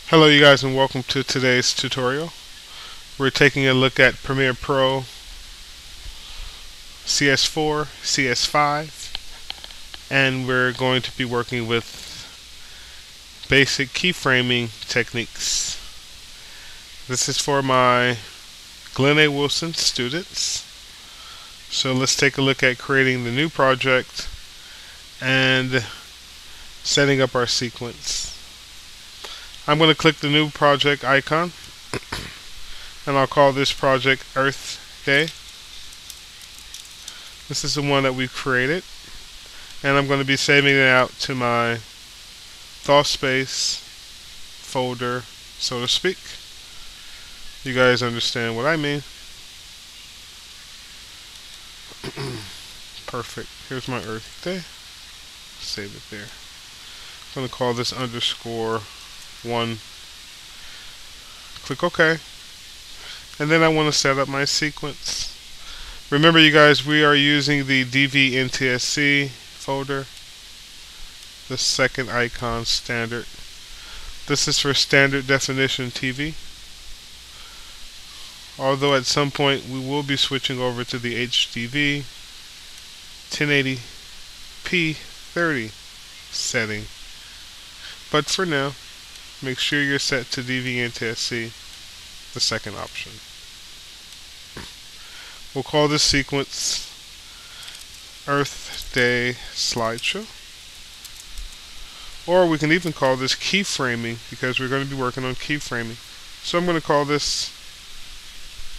Hello you guys, and welcome to today's tutorial. We're taking a look at Premiere Pro CS4, CS5, and we're going to be working with basic keyframing techniques. This is for my Glenn A. Wilson students. So let's take a look at creating the new project and setting up our sequence. I'm going to click the new project icon and I'll call this project Earth Day. This is the one that we've created, and I'm going to be saving it out to my thought space folder, so to speak. You guys understand what I mean? Perfect. Here's my Earth Day. Save it there. I'm going to call this _1. Click OK. And then I want to set up my sequence. Remember, you guys, we are using the DVNTSC folder, the second icon, standard. This is for standard definition TV. Although at some point we will be switching over to the HDV 1080p 30 setting. But for now, make sure you're set to DVNTSC, the second option. We'll call this sequence Earth Day Slideshow. Or we can even call this keyframing, because we're going to be working on keyframing. So I'm going to call this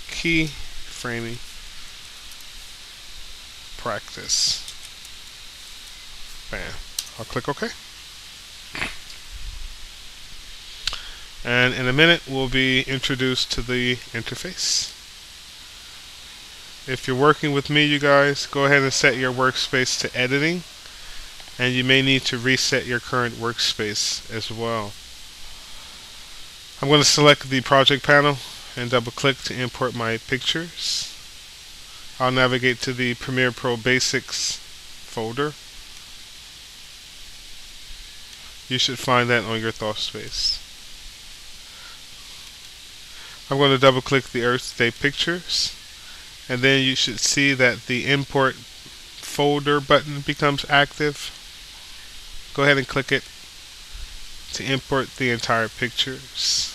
keyframing practice. Bam. I'll click OK. And in a minute we'll be introduced to the interface. If you're working with me, you guys, go ahead and set your workspace to editing, and you may need to reset your current workspace as well. I'm going to select the project panel and double click to import my pictures. I'll navigate to the Premiere Pro Basics folder. You should find that on your thought space. I'm going to double click the Earth Day pictures, and then you should see that the import folder button becomes active. Go ahead and click it to import the entire pictures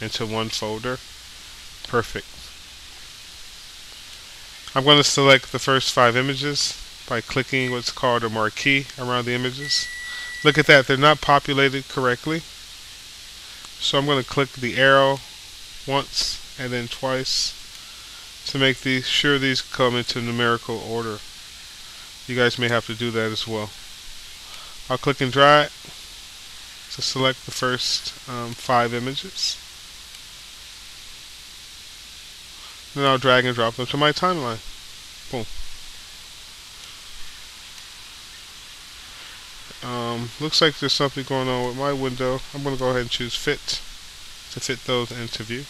into one folder. Perfect. I'm going to select the first 5 images by clicking what's called a marquee around the images. Look at that, they're not populated correctly. So I'm going to click the arrow once and then twice to make sure these come into numerical order. You guys may have to do that as well. I'll click and drag to select the first 5 images. Then I'll drag and drop them to my timeline. Boom. Looks like there's something going on with my window. I'm going to go ahead and choose Fit to fit those into view.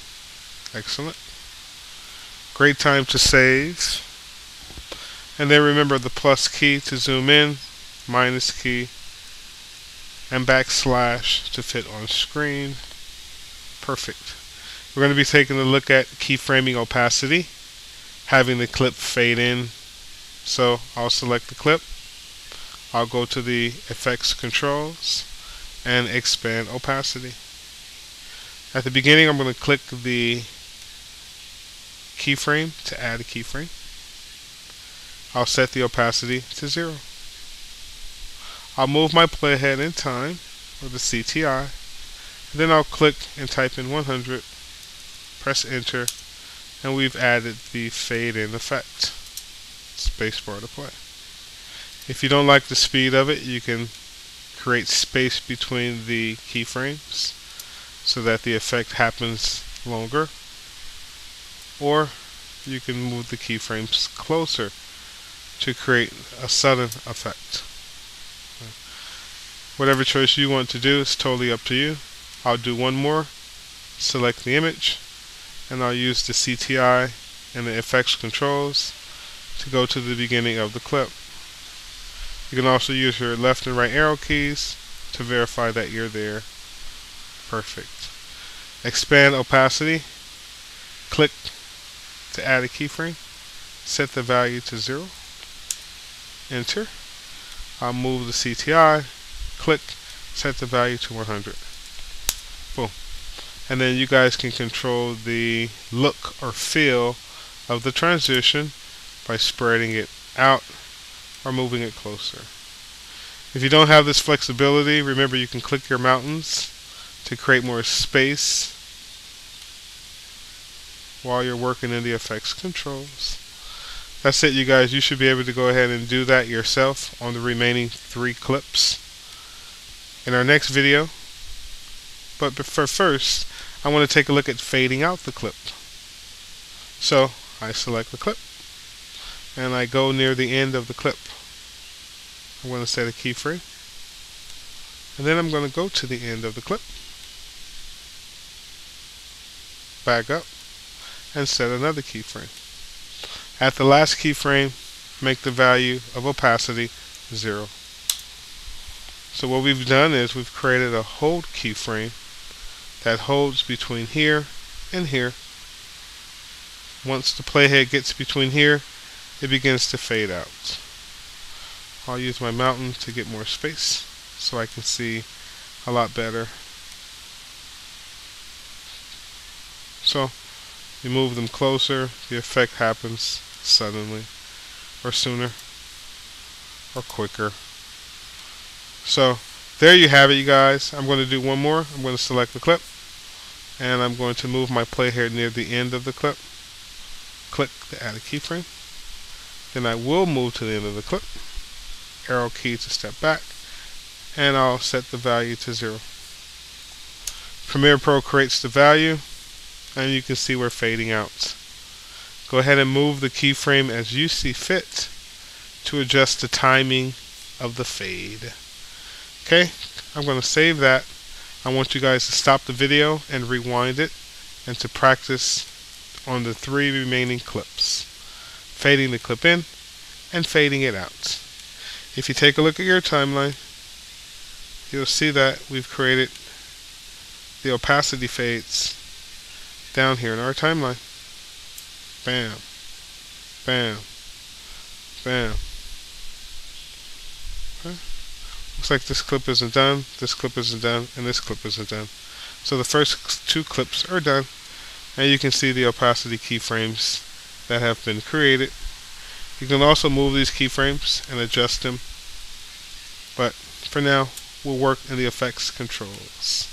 Excellent. Great time to save. And then remember the plus key to zoom in, minus key, and backslash to fit on screen. Perfect. We're going to be taking a look at keyframing opacity, having the clip fade in. So I'll select the clip. I'll go to the effects controls and expand opacity. At the beginning, I'm going to click the keyframe to add a keyframe. I'll set the opacity to 0. I'll move my playhead in time with the CTI. Then I'll click and type in 100, press enter, and we've added the fade in effect. Spacebar to play. If you don't like the speed of it, you can create space between the keyframes so that the effect happens longer, or you can move the keyframes closer to create a sudden effect. Whatever choice you want to do is totally up to you. I'll do one more, select the image, and I'll use the CTI and the effects controls to go to the beginning of the clip. You can also use your left and right arrow keys to verify that you're there. Perfect. Expand opacity. Click to add a keyframe. Set the value to 0. Enter. I'll move the CTI. Click. Set the value to 100. Boom. And then you guys can control the look or feel of the transition by spreading it out or moving it closer. If you don't have this flexibility, remember you can click your mountains to create more space while you're working in the effects controls. That's it, you guys. You should be able to go ahead and do that yourself on the remaining 3 clips in our next video. But for first, I want to take a look at fading out the clip. So I select the clip and I go near the end of the clip. I'm going to set a keyframe, and then I'm going to go to the end of the clip, back up, and set another keyframe. At the last keyframe, make the value of opacity 0. So what we've done is we've created a hold keyframe that holds between here and here. Once the playhead gets between here, it begins to fade out. I'll use my mountain to get more space so I can see a lot better. So you move them closer, the effect happens suddenly or sooner or quicker. So there you have it, you guys. I'm going to do one more. I'm going to select the clip and I'm going to move my playhead near the end of the clip. Click to add a keyframe. Then I will move to the end of the clip. Arrow key to step back, and I'll set the value to 0. Premiere Pro creates the value, and you can see we're fading out. Go ahead and move the keyframe as you see fit to adjust the timing of the fade. Okay, I'm going to save that. I want you guys to stop the video and rewind it and to practice on the 3 remaining clips, fading the clip in and fading it out. If you take a look at your timeline, you'll see that we've created the opacity fades down here in our timeline. Bam, bam, bam. Okay. Looks like this clip isn't done, this clip isn't done, and this clip isn't done. So the first 2 clips are done, and you can see the opacity keyframes that have been created. You can also move these keyframes and adjust them, but for now we'll work in the effects controls.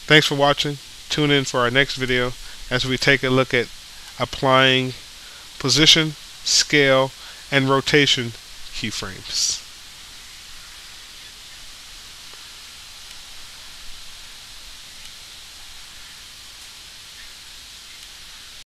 Thanks for watching. Tune in for our next video as we take a look at applying position, scale, and rotation keyframes.